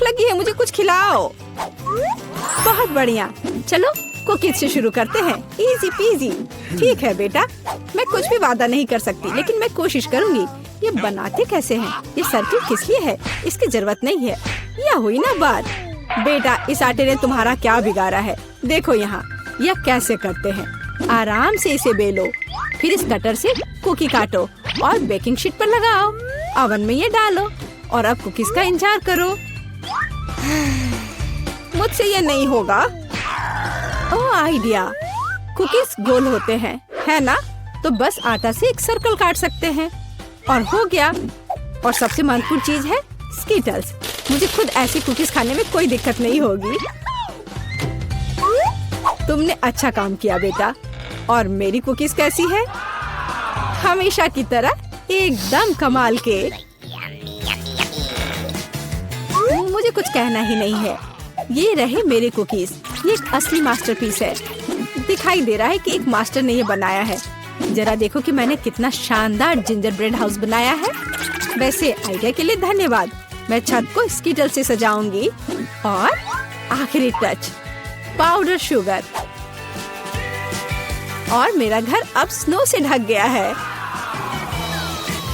लगी है, मुझे कुछ खिलाओ। बहुत बढ़िया, चलो कुकीज से शुरू करते हैं। Easy PG. ठीक है बेटा, मैं कुछ भी वादा नहीं कर सकती, लेकिन मैं कोशिश करूंगी। ये बनाते कैसे हैं? ये सर्किल किस लिए है? इसकी जरूरत नहीं है। यह हुई ना बात। बेटा, इस आटे ने तुम्हारा क्या बिगाड़ा है? देखो यहाँ, यह कैसे करते हैं। आराम से इसे बेलो, फिर इस कटर से कुकी काटो और बेकिंग शीट पर लगाओ। ओवन में ये डालो और अब कुकीज का इंतजार करो। मुझसे ये नहीं होगा। ओह आइडिया, कुकीज गोल होते हैं, है ना? तो बस आटा से एक सर्कल काट सकते हैं और हो गया। और सबसे महत्वपूर्ण चीज है स्कीटल्स। मुझे खुद ऐसी कुकीज खाने में कोई दिक्कत नहीं होगी। तुमने अच्छा काम किया बेटा। और मेरी कुकीज कैसी है? हमेशा की तरह एकदम कमाल के। मुझे कुछ कहना ही नहीं है। ये रहे मेरे कुकीज। ये एक असली मास्टरपीस है। दिखाई दे रहा है कि एक मास्टर ने ये बनाया है। जरा देखो कि मैंने कितना शानदार जिंजर ब्रेड हाउस बनाया है। वैसे आइडिया के लिए धन्यवाद। मैं छत को स्कीटल से सजाऊंगी। और आखिरी टच, पाउडर शुगर। और मेरा घर अब स्नो से ढक गया है।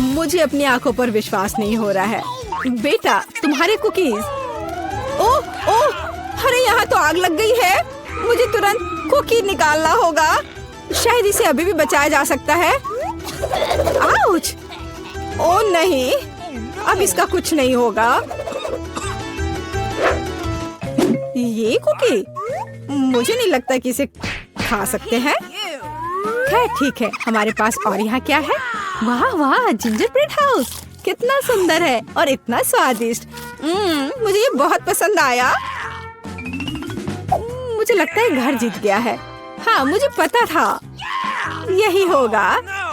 मुझे अपनी आंखों पर विश्वास नहीं हो रहा है। बेटा, तुम्हारे कुकीज। ओह ओह, अरे यहाँ तो आग लग गई है। मुझे तुरंत कुकी निकालना होगा। शायद इसे अभी भी बचाया जा सकता है। आउच! ओह नहीं, अब इसका कुछ नहीं होगा। ये कुकी, मुझे नहीं लगता कि इसे खा सकते हैं। खैर ठीक है, हमारे पास और यहाँ क्या है? वाह वाह, जिंजर ब्रेड हाउस कितना सुंदर है और इतना स्वादिष्ट। मुझे ये बहुत पसंद आया। मुझे लगता है घर जीत गया है। हाँ, मुझे पता था यही होगा।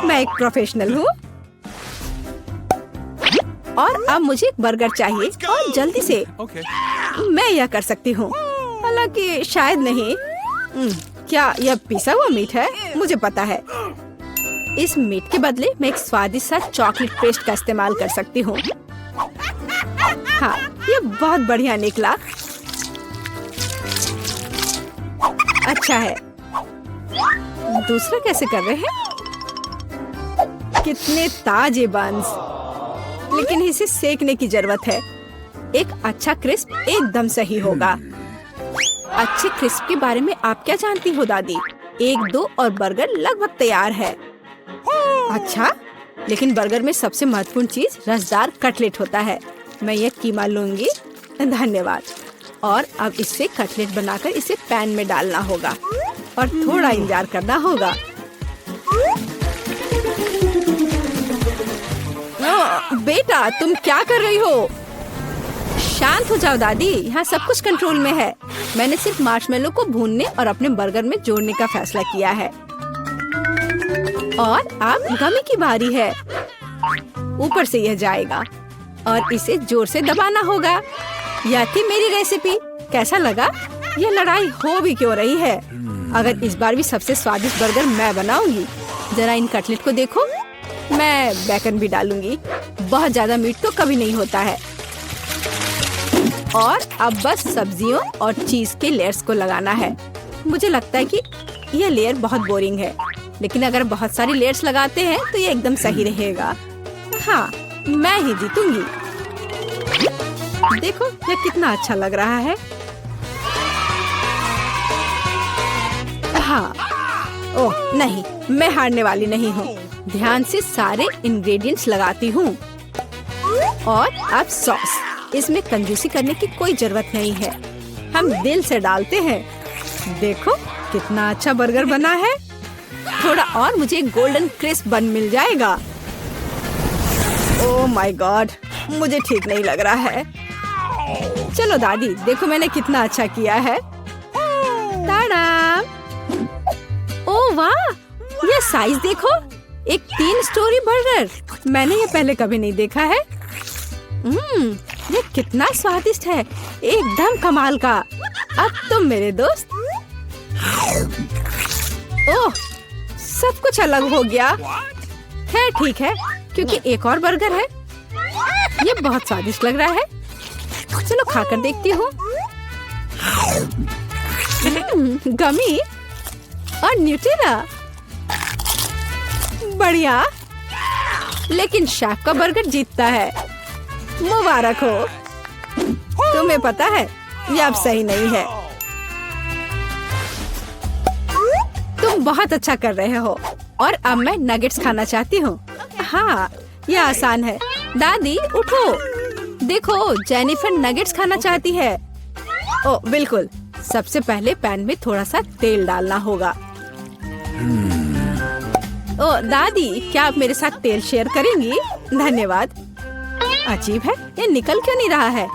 मैं एक प्रोफेशनल हूँ। और अब मुझे एक बर्गर चाहिए और जल्दी से। मैं यह कर सकती हूँ, हालांकि शायद नहीं। क्या यह पिसा हुआ मीट है? मुझे पता है। इस मीट के बदले मैं एक स्वादिष्ट सा चॉकलेट पेस्ट का इस्तेमाल कर सकती हूँ। हाँ, ये बहुत बढ़िया निकला। अच्छा है। दूसरा कैसे कर रहे हैं? कितने ताजे बंस, लेकिन इसे सेकने की जरूरत है। एक अच्छा क्रिस्प एकदम सही होगा। अच्छे क्रिस्प के बारे में आप क्या जानती हो दादी? 1-2 और बर्गर लगभग तैयार है। अच्छा, लेकिन बर्गर में सबसे महत्वपूर्ण चीज रसदार कटलेट होता है। मैं ये कीमा लूंगी। धन्यवाद। और अब इससे कटलेट बनाकर इसे पैन में डालना होगा और थोड़ा इंतजार करना होगा। बेटा, तुम क्या कर रही हो? शांत हो जाओ दादी, यहाँ सब कुछ कंट्रोल में है। मैंने सिर्फ मार्शमेलो को भूनने और अपने बर्गर में जोड़ने का फैसला किया है। और अब गमी की बारी है। ऊपर से यह जाएगा और इसे जोर से दबाना होगा। यह थी मेरी रेसिपी। कैसा लगा? यह लड़ाई हो भी क्यों रही है? अगर इस बार भी सबसे स्वादिष्ट बर्गर मैं बनाऊंगी। जरा इन कटलेट को देखो। मैं बेकन भी डालूंगी। बहुत ज्यादा मीट तो कभी नहीं होता है। और अब बस सब्जियों और चीज के लेयर्स को लगाना है। मुझे लगता है कि यह लेयर बहुत बोरिंग है, लेकिन अगर बहुत सारी लेयर्स लगाते हैं तो ये एकदम सही रहेगा। हाँ, मैं ही जीतूंगी। देखो यह कितना अच्छा लग रहा है। हाँ, ओह नहीं, मैं हारने वाली नहीं हूँ। ध्यान से सारे इंग्रेडिएंट्स लगाती हूँ। और अब सॉस। इसमें कंजूसी करने की कोई जरूरत नहीं है। हम दिल से डालते हैं। देखो कितना अच्छा बर्गर बना है। थोड़ा और मुझे गोल्डन क्रिस्प बन मिल जाएगा। ओह माय गॉड, मुझे ठीक नहीं लग रहा है। चलो दादी, देखो मैंने कितना अच्छा किया है। ताड़ा! ओह वाह, ये साइज देखो। एक 3 स्टोरी बर्गर। मैंने ये पहले कभी नहीं देखा है। ये कितना स्वादिष्ट है, एकदम कमाल का। अब तुम मेरे दोस्त। ओह, सब कुछ अलग हो गया। खैर ठीक है, क्योंकि एक और बर्गर है। ये बहुत स्वादिष्ट लग रहा है। चलो खाकर देखती हूँ। गमी और न्यूटेला, बढ़िया। लेकिन शेफ का बर्गर जीतता है। मुबारक हो। तुम्हें पता है ये अब सही नहीं है। तुम बहुत अच्छा कर रहे हो और अब मैं नगेट्स खाना चाहती हूँ। हाँ, ये आसान है। दादी उठो, देखो जेनिफर नगेट्स खाना चाहती है। ओ बिल्कुल, सबसे पहले पैन में थोड़ा सा तेल डालना होगा। ओ दादी, क्या आप मेरे साथ तेल शेयर करेंगी? धन्यवाद। अजीब है, ये निकल क्यों नहीं रहा है?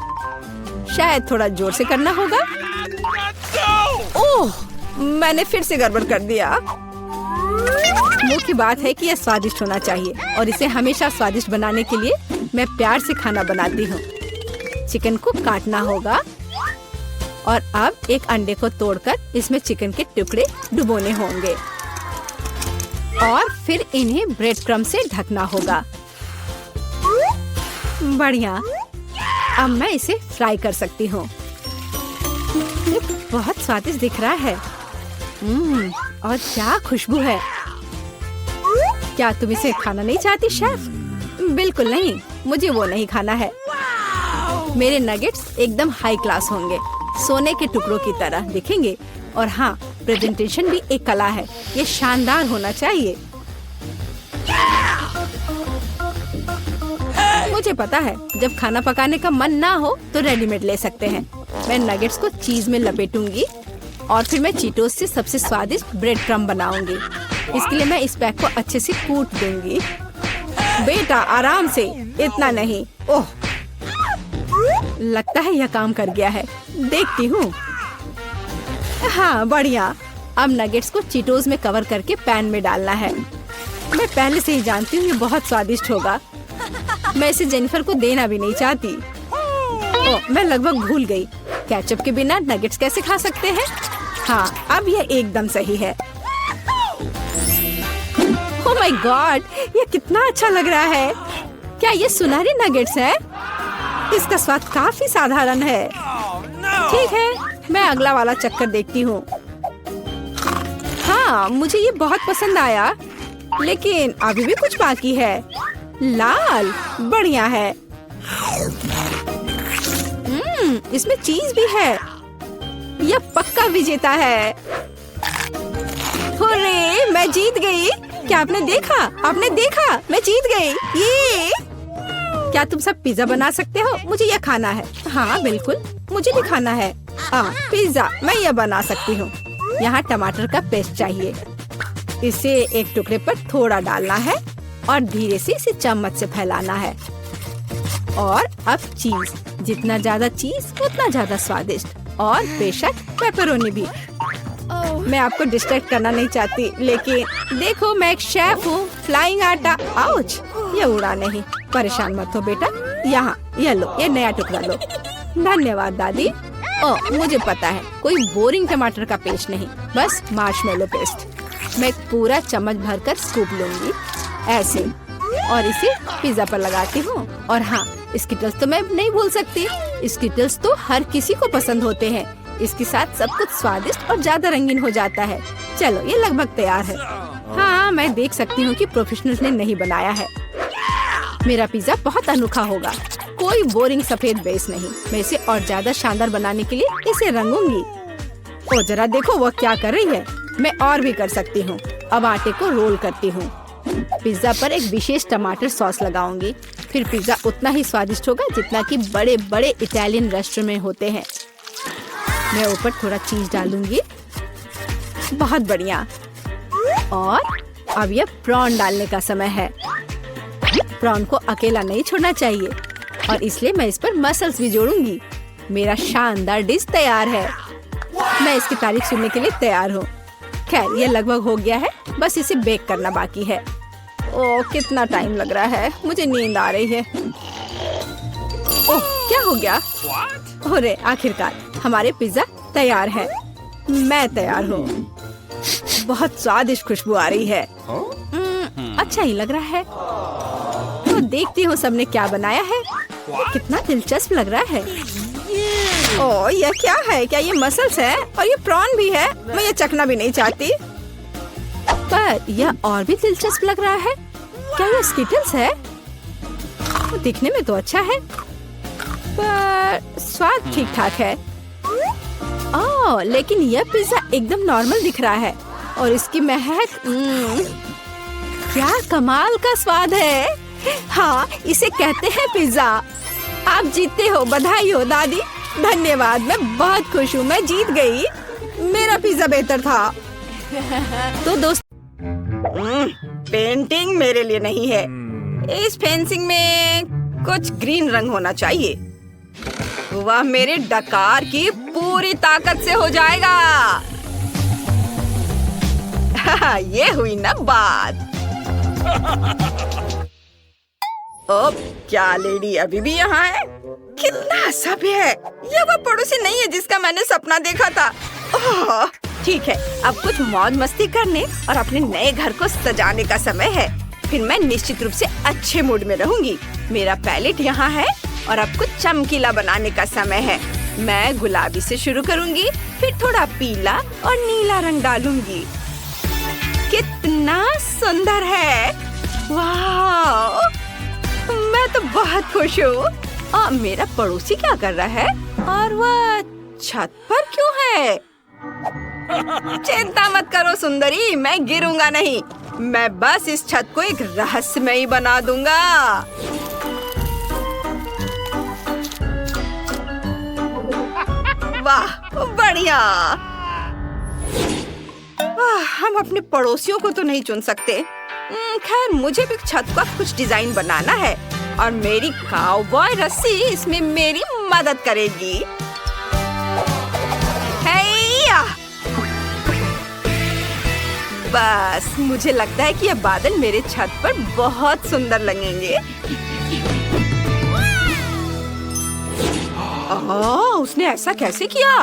शायद थोड़ा जोर से करना होगा। ओह, मैंने फिर से गड़बड़ कर दिया। मुख्य बात है कि यह स्वादिष्ट होना चाहिए और इसे हमेशा स्वादिष्ट बनाने के लिए मैं प्यार से खाना बनाती हूँ। चिकन को काटना होगा और अब एक अंडे को तोड़कर इसमें चिकन के टुकड़े डुबोने होंगे और फिर इन्हें ब्रेड क्रम्ब से ढकना होगा। बढ़िया, अब मैं इसे फ्राई कर सकती हूँ। ये बहुत स्वादिष्ट दिख रहा है। और क्या खुशबू है। क्या तुम इसे खाना नहीं चाहती शेफ? बिल्कुल नहीं, मुझे वो नहीं खाना है। मेरे नगेट्स एकदम हाई क्लास होंगे, सोने के टुकड़ों की तरह दिखेंगे। और हाँ, प्रेजेंटेशन भी एक कला है, ये शानदार होना चाहिए। मुझे पता है, जब खाना पकाने का मन ना हो तो रेडीमेड ले सकते हैं। मैं नगेट्स को चीज में लपेटूंगी और फिर मैं चीटोस से सबसे स्वादिष्ट ब्रेड क्रम्ब बनाऊंगी। इसके लिए मैं इस पैक को अच्छे से कूट दूंगी। बेटा आराम से, इतना नहीं। ओह, लगता है यह काम कर गया है। देखती हूँ। हाँ बढ़िया। अब नगेट्स को चीटोस में कवर करके पैन में डालना है। मैं पहले से ही जानती हूँ ये बहुत स्वादिष्ट होगा। मैं इसे जेनिफर को देना भी नहीं चाहती। ओह, मैं लगभग भूल गई। केचप के बिना नगेट्स कैसे खा सकते हैं? हाँ, अब यह एकदम सही है। ओह माय गॉड, ये कितना अच्छा लग रहा है। क्या ये सुनहरे नगेट्स है? इसका स्वाद काफी साधारण है। ठीक है, मैं अगला वाला चक्कर देखती हूँ। हाँ, मुझे ये बहुत पसंद आया, लेकिन अभी भी कुछ बाकी है। लाल, बढ़िया है। इसमें चीज भी है। यह पक्का विजेता है। हुर्रे, मैं जीत गई। क्या आपने देखा? आपने देखा? मैं जीत गई। ये क्या तुम सब पिज्जा बना सकते हो? मुझे यह खाना है। हाँ बिल्कुल, मुझे भी खाना है। पिज्जा मैं यह बना सकती हूँ। यहाँ टमाटर का पेस्ट चाहिए। इसे एक टुकड़े पर थोड़ा डालना है और धीरे से इसे चम्मच से फैलाना है। और अब चीज, जितना ज्यादा चीज उतना ज्यादा स्वादिष्ट। और बेशक पेपरोनी भी। मैं आपको डिस्ट्रैक्ट करना नहीं चाहती, लेकिन देखो मैं एक शेफ हूँ। फ्लाइंग आटा, आउच, ये उड़ा नहीं। परेशान मत हो बेटा। यहाँ ये लो, ये नया टुकड़ा लो। धन्यवाद दादी। ओह, मुझे पता है, कोई बोरिंग टमाटर का पेस्ट नहीं, बस मार्शमेलो पेस्ट। मैं पूरा चम्मच भरकर स्कूप लूंगी ऐसे और इसे पिज्जा पर लगाती हूँ। और हाँ, स्किटल्स तो मैं नहीं भूल सकती। स्किटल्स तो हर किसी को पसंद होते हैं। इसके साथ सब कुछ स्वादिष्ट और ज्यादा रंगीन हो जाता है। चलो, ये लगभग तैयार है। हाँ, मैं देख सकती हूँ कि प्रोफेशनल्स ने नहीं बनाया है। मेरा पिज्जा बहुत अनोखा होगा, कोई बोरिंग सफेद बेस नहीं। मैं इसे और ज्यादा शानदार बनाने के लिए इसे रंगूंगी। ओ जरा देखो वो क्या कर रही है। मैं और भी कर सकती हूँ। अब आटे को रोल करती हूँ। पिज्जा पर एक विशेष टमाटर सॉस लगाऊंगी। फिर पिज्जा उतना ही स्वादिष्ट होगा जितना कि बड़े बड़े इटालियन रेस्टोरेंट में होते हैं। मैं ऊपर थोड़ा चीज डालूंगी। बहुत बढ़िया। और अब यह प्रॉन डालने का समय है। प्रॉन को अकेला नहीं छोड़ना चाहिए और इसलिए मैं इस पर मसल्स भी जोड़ूंगी। मेरा शानदार डिश तैयार है। मैं इसकी तारीफ सुनने के लिए तैयार हूँ। खैर, ये लगभग हो गया है, बस इसे बेक करना बाकी है। ओह, कितना टाइम लग रहा है, मुझे नींद आ रही है। ओह, क्या हो गया? अरे आखिरकार हमारे पिज्जा तैयार है। मैं तैयार हूँ। बहुत स्वादिष्ट खुशबू आ रही है। अच्छा ही लग रहा है। तो देखती हूँ सबने क्या बनाया है। कितना दिलचस्प लग रहा है। ओह, यह क्या है? क्या ये मसल्स है? और ये प्रॉन भी है? मैं ये चखना भी नहीं चाहती। पर यह और भी दिलचस्प लग रहा है। क्या ये स्किटल्स है? दिखने में तो अच्छा है, पर स्वाद ठीक ठाक है। ओह, लेकिन यह पिज्जा एकदम नॉर्मल दिख रहा है और इसकी महक क्या कमाल का स्वाद है। हाँ, इसे कहते हैं पिज्जा। आप जीतते हो, बधाई हो दादी। धन्यवाद, मैं बहुत खुश हूँ, मैं जीत गई। मेरा पिज्जा बेहतर था। तो दोस्त, पेंटिंग मेरे लिए नहीं है। इस फेंसिंग में कुछ ग्रीन रंग होना चाहिए। वह मेरे डकार की पूरी ताकत से हो जाएगा। ये हुई ना बात। ओ, क्या लेडी अभी भी यहाँ है? कितना सभ्य है। यह वो पड़ोसी नहीं है जिसका मैंने सपना देखा था। ओह, ठीक है, अब कुछ मौज मस्ती करने और अपने नए घर को सजाने का समय है। फिर मैं निश्चित रूप से अच्छे मूड में रहूंगी। मेरा पैलेट यहाँ है और अब कुछ चमकीला बनाने का समय है। मैं गुलाबी से शुरू करूंगी, फिर थोड़ा पीला और नीला रंग डालूंगी। कितना सुंदर है। वाह, मैं तो बहुत खुश हूँ। मेरा पड़ोसी क्या कर रहा है और वह छत पर क्यों है? चिंता मत करो सुंदरी, मैं गिरूंगा नहीं। मैं बस इस छत को एक रहस्यमयी बना दूंगा। वाह, बढ़िया। हम अपने पड़ोसियों को तो नहीं चुन सकते। खैर, मुझे भी छत का कुछ डिजाइन बनाना है और मेरी काउबॉय रस्सी इसमें मेरी मदद करेगी। हैया! बस मुझे लगता है कि यह बादल मेरे छत पर बहुत सुंदर लगेंगे। ओह, उसने ऐसा कैसे किया?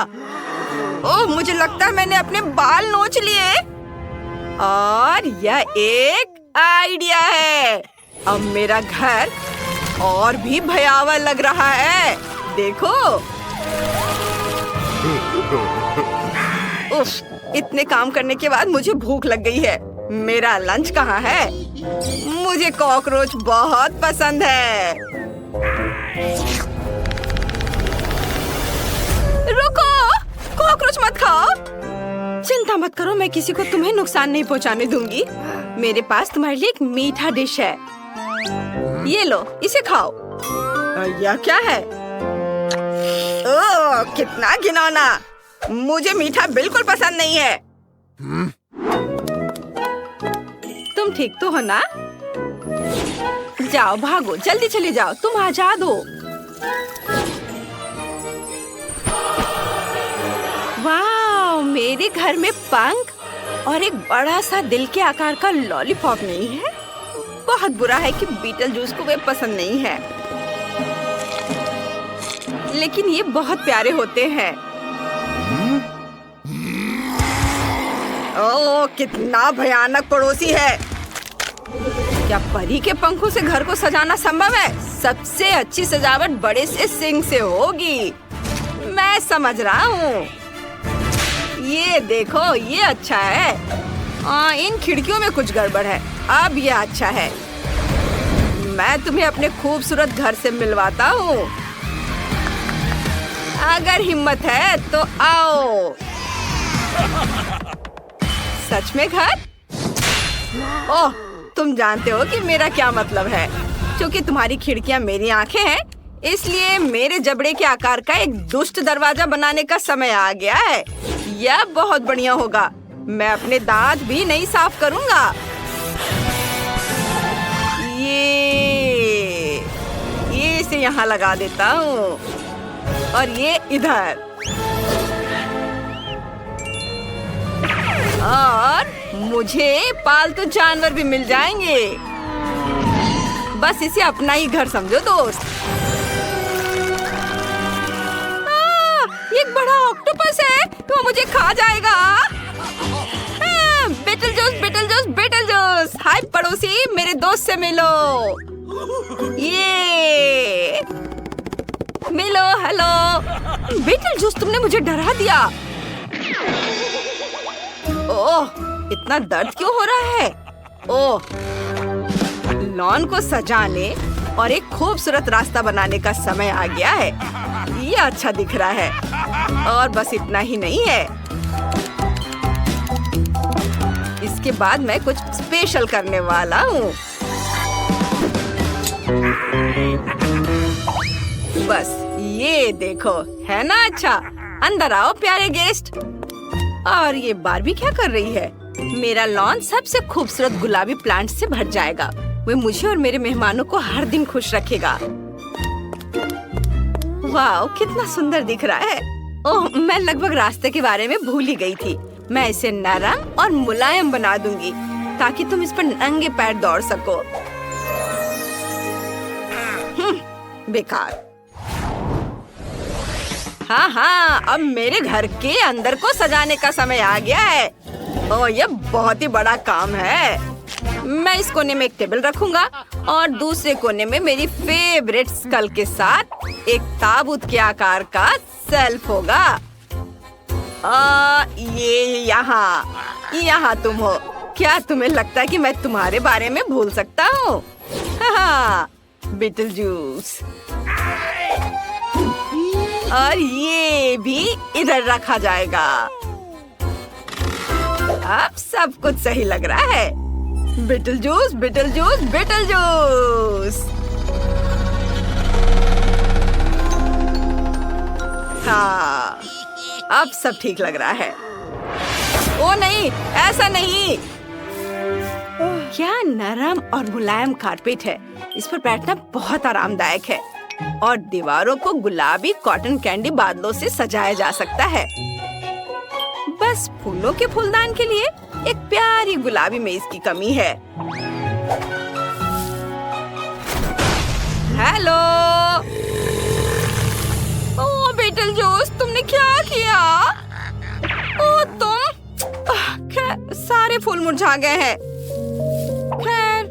ओह, मुझे लगता है मैंने अपने बाल नोच लिए। और यह एक आइडिया है। अब मेरा घर और भी भयावह लग रहा है। देखो। उफ, इतने काम करने के बाद मुझे भूख लग गई है। मेरा लंच कहाँ है? मुझे कॉकरोच बहुत पसंद है। रुको, कॉकरोच मत खाओ। चिंता मत करो, मैं किसी को तुम्हें नुकसान नहीं पहुंचाने दूंगी। मेरे पास तुम्हारे लिए एक मीठा डिश है। ये लो, इसे खाओ। यह क्या है? ओह, कितना घिनौना। मुझे मीठा बिल्कुल पसंद नहीं है। तुम ठीक तो हो ना? जाओ, भागो, जल्दी चले जाओ, तुम आजाद हो। वाह, मेरे घर में पंख और एक बड़ा सा दिल के आकार का लॉलीपॉप नहीं है। बहुत बुरा है कि बीटल जूस को वे पसंद नहीं है, लेकिन ये बहुत प्यारे होते हैं। ओह, कितना भयानक पड़ोसी है। क्या परी के पंखों से घर को सजाना संभव है? सबसे अच्छी सजावट बड़े से सिंह से होगी। मैं समझ रहा हूँ। ये देखो, ये अच्छा है। इन खिड़कियों में कुछ गड़बड़ है। अब ये अच्छा है। मैं तुम्हें अपने खूबसूरत घर से मिलवाता हूँ। अगर हिम्मत है तो आओ। सच में घर? ओह, तुम जानते हो कि मेरा क्या मतलब है। क्योंकि तुम्हारी खिड़कियाँ मेरी आंखें हैं, इसलिए मेरे जबड़े के आकार का एक दुष्ट दरवाजा बनाने का समय आ गया है। यह बहुत बढ़िया होगा। मैं अपने दांत भी नहीं साफ करूंगा। ये इसे यहाँ लगा देता हूँ और ये इधर। और मुझे पालतू जानवर भी मिल जाएंगे। बस इसे अपना ही घर समझो दोस्त। एक बड़ा ऑक्टोपस है, वो मुझे खा जाएगा। Beetle juice, beetle juice, beetle juice. Hi पड़ोसी, मेरे दोस्त से मिलो। ये मिलो। हेलो बीटलजूस, तुमने मुझे डरा दिया। ओह, इतना दर्द क्यों हो रहा है? ओह, लॉन को सजाने और एक खूबसूरत रास्ता बनाने का समय आ गया है। ये अच्छा दिख रहा है। और बस इतना ही नहीं है, इसके बाद मैं कुछ स्पेशल करने वाला हूँ। बस ये देखो, है ना अच्छा? अंदर आओ प्यारे गेस्ट। और ये बारबी क्या कर रही है? मेरा लॉन सबसे खूबसूरत गुलाबी प्लांट से भर जाएगा। वो मुझे और मेरे मेहमानों को हर दिन खुश रखेगा। वाह, कितना सुंदर दिख रहा है। ओह, मैं लगभग रास्ते के बारे में भूल ही गई थी। मैं इसे नरम और मुलायम बना दूंगी ताकि तुम इस पर नंगे पैर दौड़ सको। बेकार। हाँ, अब मेरे घर के अंदर को सजाने का समय आ गया है। ओह, ये बहुत ही बड़ा काम है। मैं इस कोने में एक टेबल रखूंगा और दूसरे कोने में मेरी फेवरेट स्कल के साथ एक ताबूत के आकार का शेल्फ होगा। ये यहाँ तुम हो। क्या तुम्हें लगता है कि मैं तुम्हारे बारे में भूल सकता हूँ? हाँ, बीटलजूस। और ये भी इधर रखा जाएगा। अब सब कुछ सही लग रहा है। Beetlejuice, Beetlejuice, Beetlejuice. हाँ, अब सब ठीक लग रहा है। ओ नहीं, ऐसा नहीं। क्या नरम और मुलायम कारपेट है। इस पर बैठना बहुत आरामदायक है। और दीवारों को गुलाबी कॉटन कैंडी बादलों से सजाया जा सकता है। बस फूलों के फूलदान के लिए एक प्यारी गुलाबी मेज की कमी है। हेलो। ओह बीटलजूस, तुमने क्या किया? ओह तुम। खैर, सारे फूल मुरझा गए हैं। खैर,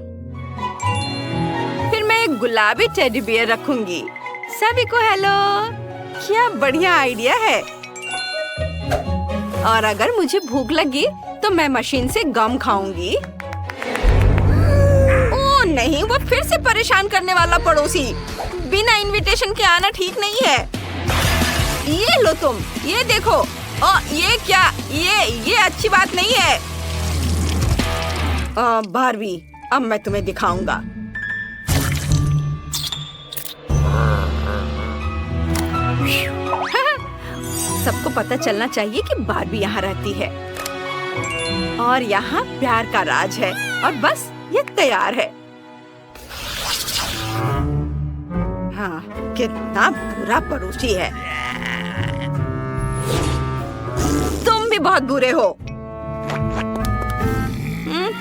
फिर मैं एक गुलाबी टेडी बियर रखूंगी। सभी को हेलो। क्या बढ़िया आइडिया है। और अगर मुझे भूख लगी तो मैं मशीन से गम खाऊंगी। ओह नहीं, वो फिर से परेशान करने वाला पड़ोसी। बिना इनविटेशन के आना ठीक नहीं है। ये लो तुम, ये देखो। ओह ये क्या? ये अच्छी बात नहीं है। बारबी, अब मैं तुम्हें दिखाऊंगा। सबको पता चलना चाहिए कि बारबी यहाँ रहती है और यहाँ प्यार का राज है। और बस ये तैयार है। हाँ, कितना बुरा पड़ोसी है। तुम भी बहुत बुरे हो।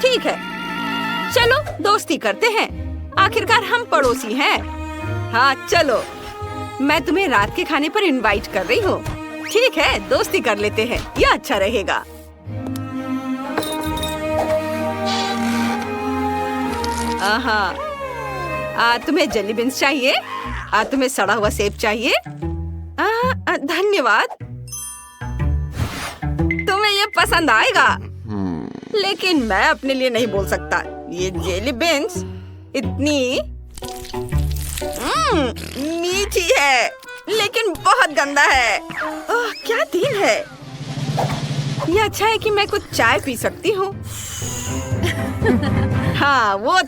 ठीक है, चलो दोस्ती करते हैं। आखिरकार हम पड़ोसी हैं। हाँ चलो, मैं तुम्हें रात के खाने पर इनवाइट कर रही हूँ। ठीक है, दोस्ती कर लेते हैं, ये अच्छा रहेगा। तुम्हें जेली बीन्स चाहिए? तुम्हें सड़ा हुआ सेब चाहिए? धन्यवाद, तुम्हें ये पसंद आएगा। लेकिन मैं अपने लिए नहीं बोल सकता। ये जेली बीन्स इतनी मीठी है, लेकिन बहुत गंदा है। ओह, क्या दिन है। ये अच्छा है कि मैं कुछ चाय पी सकती हूँ। हाँ, वो